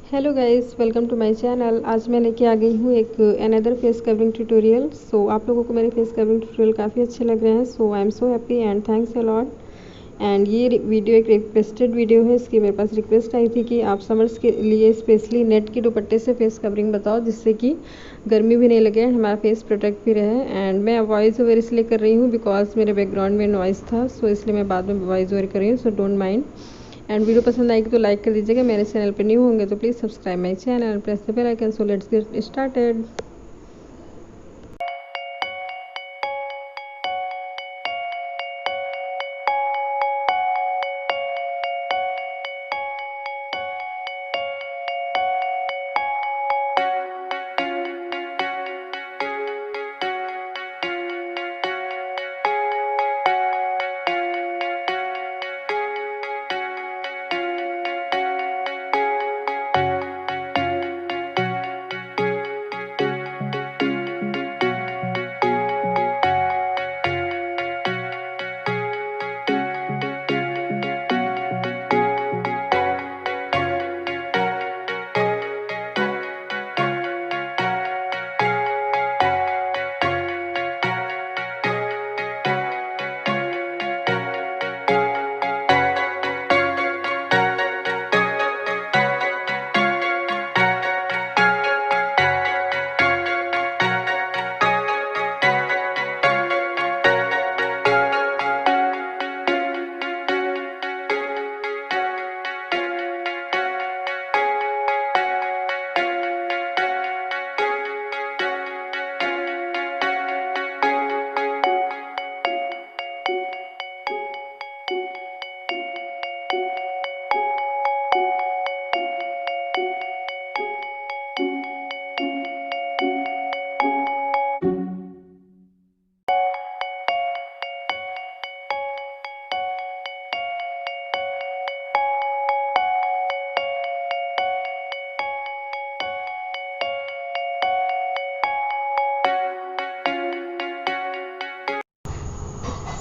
Hello guys, welcome to my channel. आज मैं लेके आ गई हूँ एक अनदर फेस कवरिंग ट्यूटोरियल। सो आप लोगों को मेरे फेस कवरिंग ट्यूटोरियल काफ़ी अच्छे लग रहे हैं। So I am so happy and thanks a lot. And ये वीडियो एक रिक्वेस्टेड वीडियो है। इसकी मेरे पास रिक्वेस्ट आई थी कि आप समर्स के लिए स्पेशली नेट के दुपट्टे से फेस कवरिंग बताओ, जिससे कि गर्मी भी नहीं लगे, हमारा फेस प्रोटेक्ट भी रहे। एंड मैं वॉइस ओवर इसलिए कर रही हूँ बिकॉज मेरे बैकग्राउंड में नॉइज़ था, सो इसलिए मैं बाद में वॉइस ओवर कर रही हूँ। So don't mind. And video पसंद आएगी तो लाइक कर दीजिएगा। मेरे चैनल पर न्यू होंगे तो please subscribe my channel and press the bell icon. So let's get started.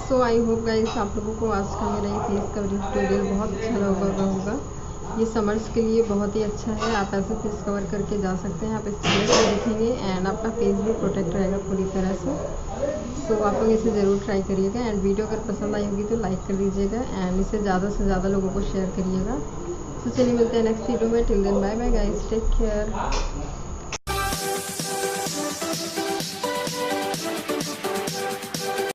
So I hope guys आप लोगों को आज का मेरा ये फेस कवरिंग ट्यूटोरियल बहुत अच्छा लगा होगा। ये समर्स के लिए बहुत ही अच्छा है। आप ऐसे फेस कवर करके जा सकते हैं, आप इससे दिखेंगे एंड आपका फेस भी प्रोटेक्ट रहेगा पूरी तरह से। सो आप लोग इसे ज़रूर ट्राई करिएगा एंड वीडियो अगर पसंद आई होगी तो लाइक कर दीजिएगा एंड इसे ज़्यादा से ज़्यादा लोगों को शेयर करिएगा। सो चलिए मिलते हैं नेक्स्ट वीडियो में। Till then bye bye guys, take care.